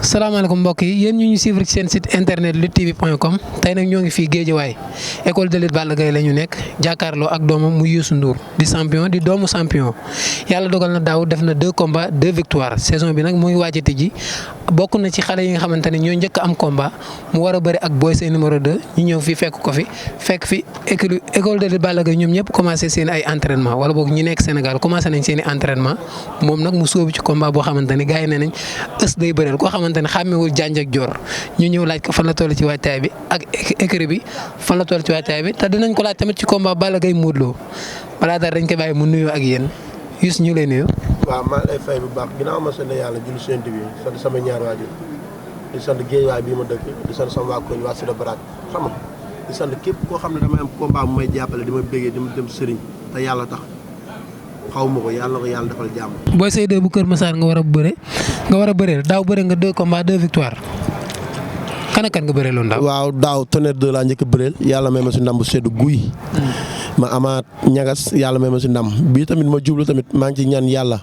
salaamaaleykum mbokk yi yéen ñu suivre ci seen site internet luttetv.com tey nag ñoo ngi fii Guédiawaye école de lutte Balla Gaye la ñu nekk jàkkaarloo ak doomam mu Youssou Ndour di champion di doomu champion yàlla dogal na daaw def na 2 combats 2 victoires saison bi nag mu ngi waaj a tijji bokk na ci xale yi nga xamante ne ñoo njëkk am combat mu war a bëri ak Boy Seye numéro 2 ñu ñëw fii fekk ko fi fekk fi école de lutte Balla Gaye ñoom ñëpp commencé seen ay entraînement wala boog ñi nekk Sénégal commencé nañ seen i entraînement moom nag mu sóobu ci combat boo xamante ne gars yi nee nañ ës day bëreel koo xamante ne xàmmewul janj ak joor ñu ñëw laaj ko fan la toll ci waajtaay bi ak écurie bi fan la toll ci waajtaay bi te dinañ ko laaj tamit ci combat Balla Gaye Modou Lo balaa dara dañ koy bàyyi mu nuyoo ak yéen Youssou ñu lay nuyu. waaw maa ngi lay fay bu baax ginnaaw ma sant yàlla julli seen bi sant sama ñaar waajur di sant Guédiawaye bii ma dëkk di sant sama waa koñ waa Sida Baraat xam nga di sant képp koo xam ne damay am combat bu may jàppale di ma bëggee di ma dem sëriñ te yàlla tax xaw ma ko yàlla ko yàlla defal jàmm. Boy Seye 2 bu Kër Massar nga war a bëree daaw bëre nga 2 combats 2 victoires kan ak kan nga bëree loon daaw. waaw daaw Tonnerre 2 laa njëkk a bëreel yàlla may ma si ndam bu sedd guy. ma amaat ñagas yàlla may ma si ndam bii tamit ma jublu tamit maa ngi ci ñaan yàlla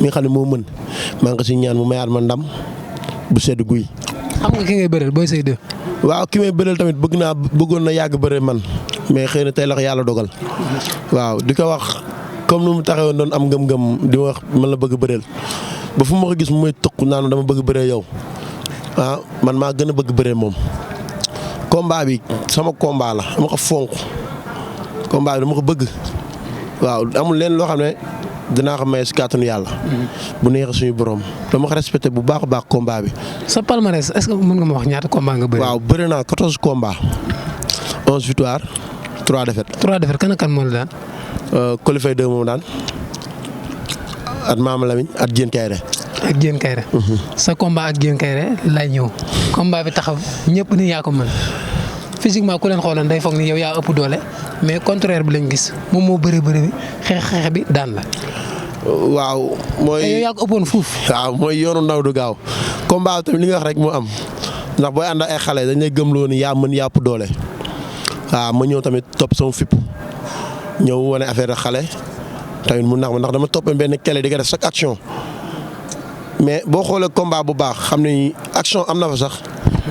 mi nga xam ne moo mën maa ngi ko si ñaan mu mayaat ma ndam bu sedd guy. xam nga ki ngay bëreel Boy Seye 2. waaw ki may bëreel tamit bëggoon na yàgg bëre man mais xëy na tey la ko yàlla dogal. waaw di ko wax comme nu mu taxawoon doon am ngëm-ngëm di wax man la bëgg bëreel ba fu ma ko gis mu may tëkku naan dama bëgg bëree yow ah man maa gën a bëgg bëree moom. combat bi sama combat la dama ko fonk combat bi dama ko bëgg waaw amul leen loo xam ne dinaa ko maye si kàttanu yàlla. bu neexee suñu borom dama ko respecté bu baax a baax combat bi. sa palmarès est-ce que mën nga ma wax ñaata combat nga bëri. waaw bëri naa 14 combats 11 victoires 3 défaites. 3 défaites kan ak kan moo la daan. Colifay 2 moom daan at Mama Lamine at Diène Kayré. ak Diène Kayré. sa combat ak Diène Kayré laay ñëw combat bi taxaw ñëpp ni yaa ko mën physiquement ku leen xooloon day foog ni yow yaa ëpp doole mais contraire bi lañ gis moom moo bëri bi xeex bi daan la. waaw mooy te yow yaa ko ëppoon fuuf. waaw mooy yoonu ndaw du gaaw combat tamit li nga wax rek moo am ndax booy ànd ay xale dañ lay gëmloo ni yaa mën yaa ëpp doole waaw ma ñëw tamit topp sama fipp ñëw wane affaire xale tamit mu nax ma ndax dama toppee benn kele di ko def chaque action mais boo xoolee combat bu baax xam ne action am na fa sax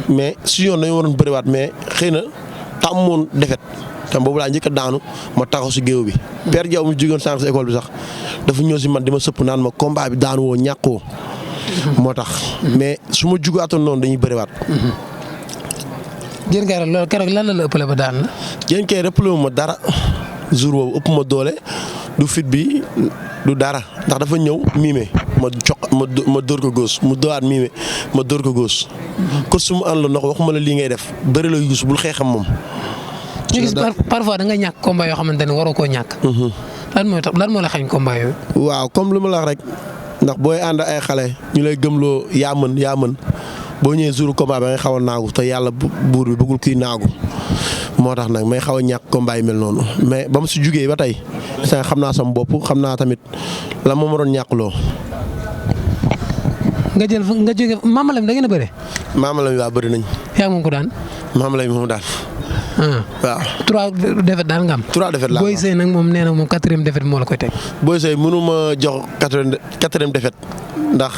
mais si yoon dañu waroon bëriwaat mais xëy na tàmmoon defet tam boobu laa njëkk a daanu ma taxaw si géew bi. Père Diaw mu jógoon sànq si école bi sax dafa ñëw si man di ma sëpp naan ma combat bi daanu woo ñàkkoo moo tax mais su ma jugaatoon noonu dañuy bëriwaat. Diène Kayré loolu keroog lan la ëppale ba daan la. Diène Kayré ëppale ma dara jour boobu ëpp ma doole du fit bi du dara ndax dafa ñëw miime ma dóor ko góos mu dowaat miime ma dóor ko góos. kon su ma ànd la ndox waxuma la lii ngay def bëri la yuus bul xeexam moom. ñu gis parfois da nga ñàkk combat yoo xamante ne waroo koo ñàkk. lan moo la xañ combat yooyu. waaw comme lu ma la wax rek ndax booy ànd ay xale ñu lay gëmloo yaa mën boo ñëwee jour combat ba nga xaw a naagu te yàlla buur bi bëggul kuy naagu moo tax nag may xaw a ñàkk combat yi mel noonu mais ba mu si jugee ba tey xam naa sama bopp xam naa tamit la ma doon ñàkkloo. nga jóge Mama Lamine da ngeen a bëre. Mama Lamine waa bëri nañ. yaa moom ko daan. Mama Lamine moom daan. waaw 3 défaites daal nga am. 3 défaites laa Boy Seye nag moom nee na moom 4e défaite moo la koy teg. Boy Seye mënu ma jox 4e défaite ndax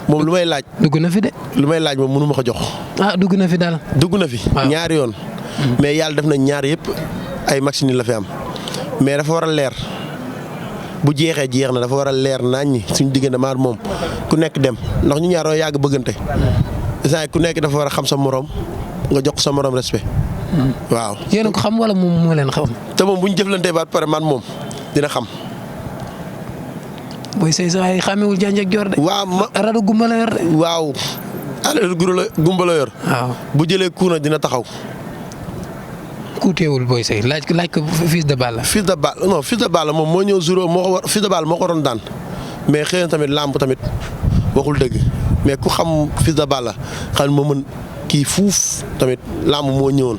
moom lu may laaj. dugg na fi de. lu may laaj moom mënu ma ko jox. dugg na fi daal. dugg na fi. ñaari yoon. mais yàlla def na ñaar yëpp ay machine la fi am mais dafa war a leer bu jeexee jeex na dafa war a leer naññi suñu diggante maar moom ku nekk dem ndax ñu ñaar yàgg bëggante. saa ku nekk dafa war a xam sa morom nga jox sa morom respect. waaw yéen a ko xam wala moom moo leen xam. te moom bu ñu jëflantee ba pare man moom dina xam. Boy Seye sa ay xàmmewul janj ak joor de. waaw radu gumba la yor de. waaw radu gumba la yor. waaw bu jëlee kuuna dina taxaw. kuuteewul Boy Seye laaj ko Fils de Balla. Fils de Balla moom moo ñëw jour moo ko war Fils de Balla moo ko doon daan mais xëy na tamit làmb tamit waxul dëgg mais ku xam Fils de Balla xam moo mën kii fuuf tamit làmb moo ñëwoon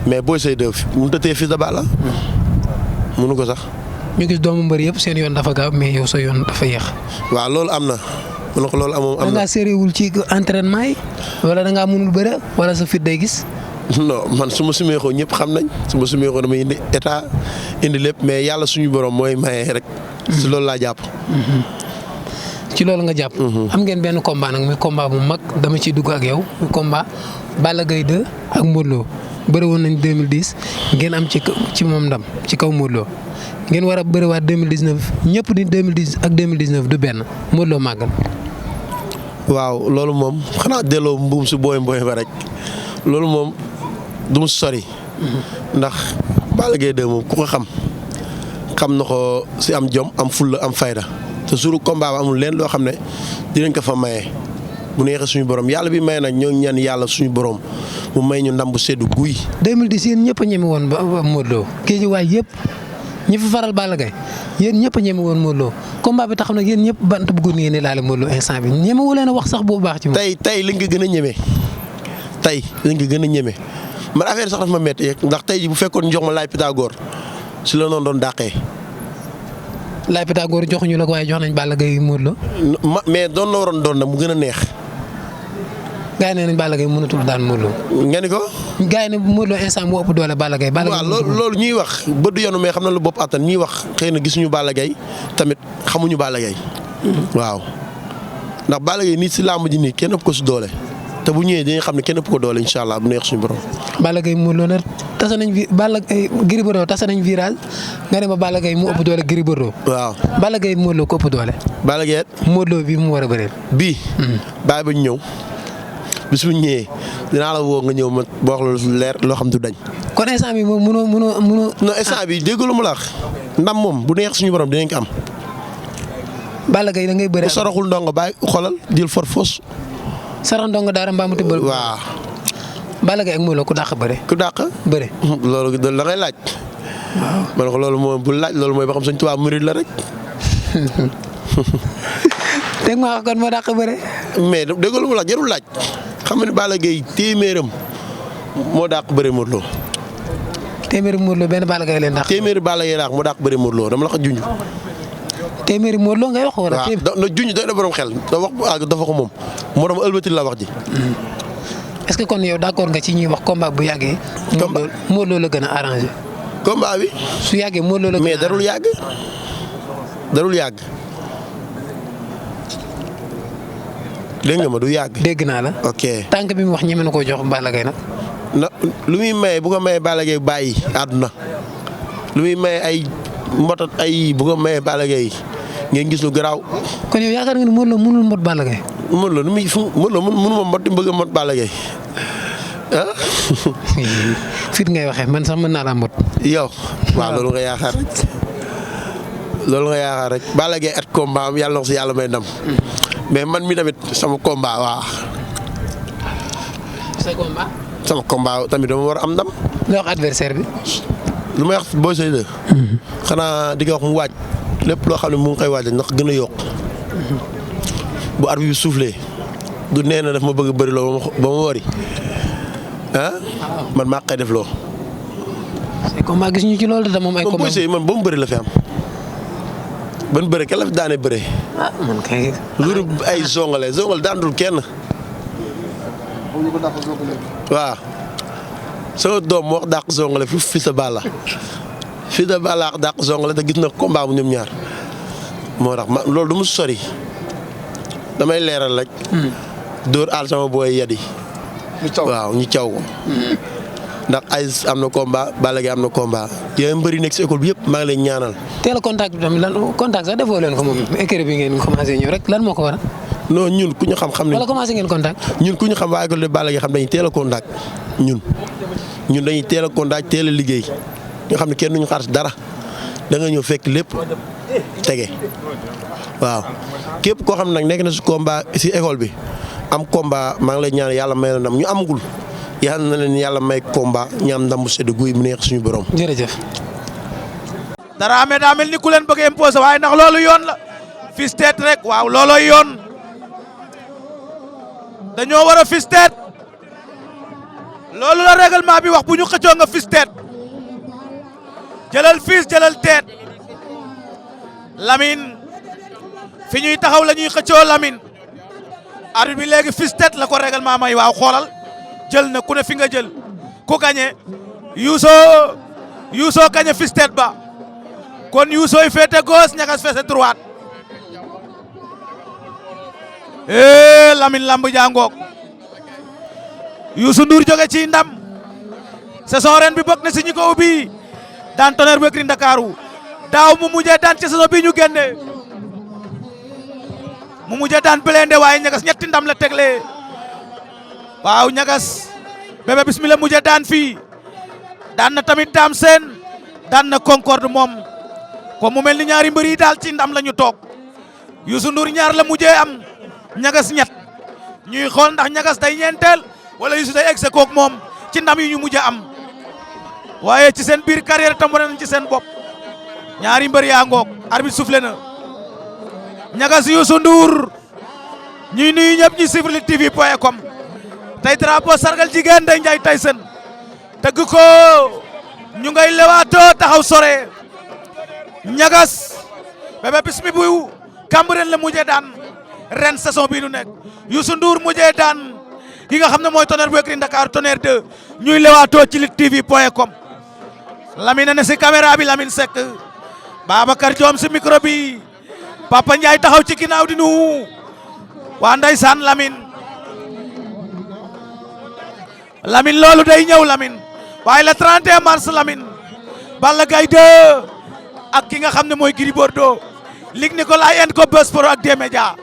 mais Boy Seye 2 mënut a téye Fils de Balla mënu ko sax. ñu gis doomu mbër yëpp seen yoon dafa gaaw mais yow sa yoon dafa yéex. waaw loolu am na. mën na ko loolu am na da ngaa sériwul ci entraînement yi wala da ngaa mënul bëre wala sa fit day gis. non man su ma sumeekoo ñëpp xam nañ su ma sumeekoo damay indi état indi lépp mais yàlla suñu borom mooy maye rek. si loolu laa jàpp. ci loolu nga jàpp. am ngeen benn combat nag muy combat bu mag dama ciy dugg ak yow muy combat Balla Gaye 2 ak Modou Lo bëri woon nañ 2010 ngeen am ci moom ndam ci kaw Modou Lo ngeen war a bëriwaat 2019 ñëpp di 2010 ak 2019 du benn Modou Lo màggal. waaw loolu moom xanaa delloo mbuum si booy ba rek loolu moom du mu sori. ndax Balla Gaye 2 moom ku ko xam na ko si am jom am fulla am fayda te suru combat ba amul leen loo xam ne dinañ ko fa maye bu neexee suñu borom yàlla bi may nag ñoo ñaan yàlla suñu borom mu may ñu ndam bu seddu guy. 2010 yéen ñëpp a ñeme woon ba Modou Lo kii ji waay yëpp ñi fi faral Balla Gaye yéen ñëpp a ñeme woon Modou Lo combat bi taxaw nag yéen ñëpp bant bëggoon ngeen ne laale Modou Lo instant bi ñeme wu leen a wax sax bu baax ci moom. tey li nga gën a ñeme tey li nga gën a ñeme man affaire sax dafa ma métti ndax tey ji bu fekkoon jox ma laay Pythagore si la noonu doon dàqee. laay Pythagore joxuñu la waaye jox nañ Balla Gaye Modou Lo. mais doon na waroon doon nag mu gën a neex. gaa yi nee nañ Balla Gaye mënatul daan Modou Lo. nga ni ko. gaa yi ne Modou Lo instant moo ëpp doole Balla Gaye. waaw loolu ñuy wax bët du yoonu mais xam na lu bopp attan ñuy wax xëy na gisuñu Balla Gaye tamit xamuñu Balla Gaye. waaw ndax Balla Gaye nii si làmb ji nii kenn ëpp ko si doole te bu ñëwee dañuy xam ne kenn ëpp ko doole incha allah bu neex suñu borom. Balla Gaye Modou Lo nag tasa nañ Gris Bordeaux tasa nañ virage nga ne ma Balla Gaye mu ëpp doole Gris Bordeaux. waaw Balla Gaye Modou Lo ko ëpp doole. Balla Gaye Modou Lo bii mu war a bëreel. bii. bàyyi ba ñu ñëw bis bu ñëwee dinaa la woo nga ñëw ma boo wax lu leer loo xam du dañ. kon instant bi moom mënoo. non instant bi dégg lu mu la wax ndam moom bu neex suñu borom dinañ ko am. Balla Gaye da ngay bëre. bu saraxul ndongo bàyyi xoolal jël for fos. sarax ndongo daara mbaa mu tëbbal. waaw. Balla Gaye ak Modou Lo ku dàq bëre. ku dàq. bëre. loolu da ngay laaj. waaw man ko loolu moom bu laaj loolu mooy ba xam Sëñ Tuubaa murid la rek. dégg nga wax kon moo dàq bëre. mais dégg lu mu laaj jarul laaj xam nga ne Balla Gaye téeméeram moo dàq bëre Modou Lo. téeméeri Modou Lo benn Balla Gaye leen dàq. téeméeri Balla Gaye dàq moo dàq bëre Modou Lo dama la ko junj. téeméeri Modou Lo ngay wax wala. waaw na junj doy na borom xel da wax bu àgg dafa ko moom moo dama ëlbati la wax ji. est-ce que kon yow d'accord nga ci ñuy wax combat bu yàggee. Modou Lo la gën a arrangé. combat bi. su yàggee Modou Lo la gën a mais darul yàgg. darul yàgg. dégg nga ma du yàgg. dégg naa la. ok tànk bi mu wax ñeme na koo jox Balla Gaye nag. lu muy maye bu ko mayee Balla Gaye bàyyi àdduna lu muy maye ay mbotot ay bu ko mayee Balla Gaye ngeen gis lu garaaw. kon yow yaakaar nga ni Modou Lo mënul mbot Balla Gaye. Modou Lo nu muy Modou Lo mënuma mbot di bëgg a mbot Balla Gaye ah. fit ngay waxee man sax mën naa laa mbot. yow waaw loolu nga yaakaar rek loolu nga yaakaar rek Balla Gaye at combat am yàlla na ko si yàlla may ndam. mais man mi tamit sama combat waaw. sa combat. sama combat tamit dama war a am ndam. nga wax adversaire bi. lu may wax Boy Seye 2. xanaa di nga wax mu waaj lépp loo xam ne mu ngi koy waajal ndax gën a yokk. bu arbitre bi soufflé du nee na daf ma bëgg a bëri loo ba ma wari ah man maa koy def loo. say combat gis ñu ci loolu te moom ay combat Boy Seye man ba mu bëri la fi am. ban bëre kenn la fi daanee bëre. ah man kay. loolu ay zongale daandul kenn. waaw. sama doom moo wax dàq zongale fi sa Balla fi sa Balla dàq zongale te gis na combat bu ñoom ñaar moo tax ma loolu du mu sori damay leeral rek. dóor aal sama booy yadi. waaw ñu caw ko. ndax Aziz am na combat Balla Gaye am na combat yooyu mbëri nekk si école bi yëpp maa ngi leen ñaanal. teel a contact bi tamit lan contact sax defoo leen ko moom écurie bi ngeen commencé ñëw rek lan moo ko waral. non ñun ku ñu xam ne. wala commencé ngeen contact. ñun ku ñu xam waa école de Balla Gaye xam dañuy teel a contact ñun dañuy teel a contact teel a liggéey nga xam ne kenn duñu xaar si dara da nga ñëw fekk lépp tege waaw képp koo xam ne nag nekk na si combat si école bi am combat maa ngi lay ñaan yàlla may la ndam ñu amagul. yàlla na leen yàlla may combat ñu am ndam bu sedd guy mu neex suñu borom. jërëjëf. Dramé daa mel ni ku leen bëgg a imposer waaye ndax loolu yoon la fils tête rek waaw loolooy yoon dañoo war a fils tête loolu la règlement bi wax bu ñu xëccoo nga fils tête jëlal fils jëlal tête Lamine fi ñuy taxaw la ñuy xëccoo Lamine arbitre bi léegi fils tête la ko règlement may waaw xoolal. jël na ku ne fi nga jël ku gagné Youssou gagné Fils Tête ba kon Youssou yi féete gauche ñagas féete droite Lamine lamb jàngook Youssou Ndour jóge ci ndam saison ren bi bokk na si ñi ko ubbi daan Tonnerre bu écurie Ndakaaru daaw mu mujjee daan ci saison bi ñu génne mu mujjee daan Blindé waaye ñagas ñetti ndam la tegle waaw ñagas Bébé Bismillah mujjee daan fii daan na tamit Dame Sène daan na Concorde moom ko mu mel ni ñaari mbër yi daal ci ndam la ñu toog Youssou Ndour ñaar la mujjee am ñagas ñett ñuy xool ndax ñagas day ñeenteel wala Youssou day egg koog moom ci ndam yi ñu mujjee am waaye ci seen biir carrière tam wane nañ ci seen bopp ñaari mbër yaa ngoog arbitre soufflé na ñagas Youssou Ndour ñuy nuyu ñëpp ñi suivre luttetv.com tey drapeau sargal jigéen Ndeye Ndiaye Tyson tëgg ko ñu ngay lewaatoo taxaw sore ñagas Bébé Bismi bu Cambérène la mujjee daan ren saison bii nu nekk Youssou Ndour mujjee daan ki nga xam ne mooy Tonnerre bu écurie Ndakaaru Tonnerre 2 ñuy lewaatoo ci luttetv.com Lamine ne si caméra bi Lamine Seck Babacar Diom si micro bi Papa Ndiaye taxaw ci ginnaaw di nu waa ndeysaan Lamine loolu day ñëw Lamine waaye le 31 mars Lamine Balla Gaye 2 ak ki nga xam ne mooy Gris Bordeaux Luc Nicolaï and ko Buzz Pro ak D-Media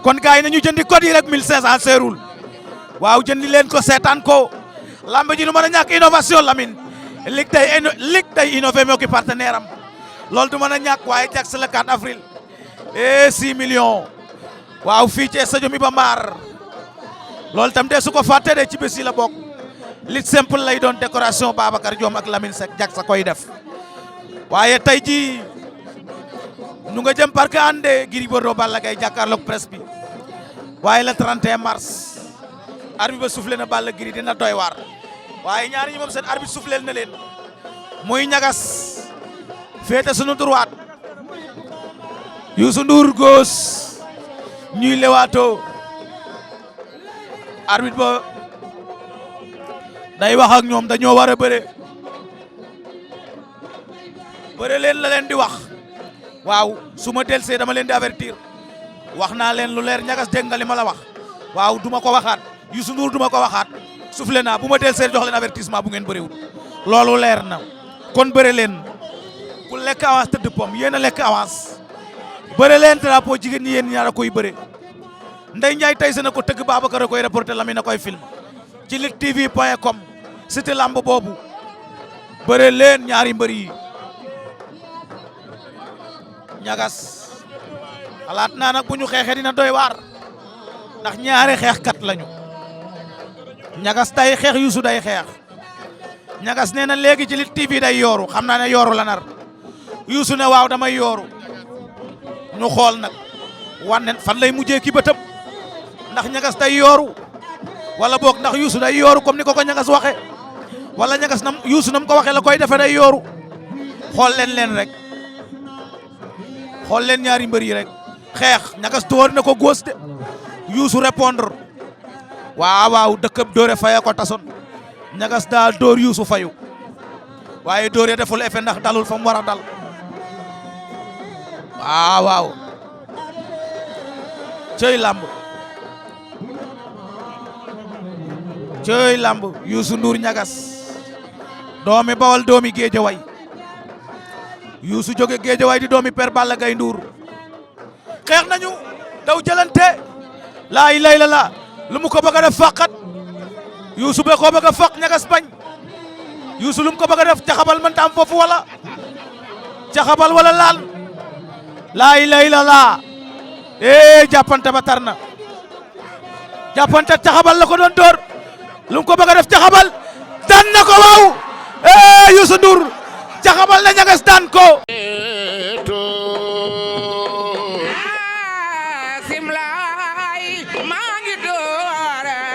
kon gars yi nañu jëndi code yi rek 1500 seerul waaw jëndi leen ko seetaan ko lamb ji nu mën a ñàkk innovation Lamine Luc day innové moo ki partenaire am loolu du mën a ñàkk waaye Jax le 4 avril et 6 millions waaw fii ci stade Iba Mar loolu tam de su ko fàtte de ci bés yi la bokk lit simple lay doon décoration Babacar Diom ak Lamine Seck Jax sa koy def waaye tey ji ñu nga jëm parc ande Gris Bordeaux Balla Gaye jàkkaarloog presse bi waaye le 31 mars arbitre ba soufflé na Balla Gris dina doy waar waaye ñaari ñi moom seen arbitre soufflé na leen muy ñagas féete sunu droite Youssou Ndour gauche ñuy lewaatoo arbitre ba day wax ak ñoom dañoo war a bëre leen la leen di wax waaw su ma delsee dama leen di avertir wax naa leen lu leer ñagas dégg nga li ma la wax waaw duma ko waxaat Youssou Ndour duma ko waxaat soufflé naa bu ma delsee jox leen avertissement bu ngeen bëriwul loolu leer na kon bëre leen ku lekk avance tëdd pom yéen a lekk avance bëre leen drapeau jigéen ñi yéen ñaar a koy bëre Ndeye Ndiaye Tyson na ko tëgg Babacar a koy reporté Lamine a koy film ci luttetv.com c'était lamb boobu bëre leen ñaari mbër yi ñagas xalaat naa nag bu ñu xeexee dina doy waar ndax ñaari xeexkat lañu ñagas day xeex Youssou day xeex ñagas nee na léegi ci luttetv day yooru xam naa ne yooru la nar Youssou ne waaw damay yooru ñu xool nag wane fan lay mujjee ki bëtëm ndax ñagas day yooru wala boog ndax Youssou day yooru comme ni ko ñagas waxe wala ñagas nam Youssou nam ko waxe la koy defe day yooru xool leen rek xool leen ñaari mbër yi rek xeex ñagas door na ko góos de Youssou répondre waaw dëkkab doore faye ko tason ñagas daa door Youssou fayu waaye doore deful effet ndax dalul fa mu war a dal waaw cëy lamb Youssou Ndour ñagas doomi Bawol doomi Géejawaay Youssou jóge Géejawaay di doomi Père Balla Gaye Ndour xeex nañu daw jëlante laa ilaaha illallaah lu mu ko bëgg a def faqat Youssou be ko bëgg a faq ñagas bañ Youssou lu mu ko bëgg a def caxabal man tam foofu wala caxabal wala laal laa ilaaha illallaah jàppante ba tar na jàppante caxabal la ko doon door lu mu ko bëgg a def caxabal daan na ko waaw Youssou Ndour caxabal na ñagas daan ko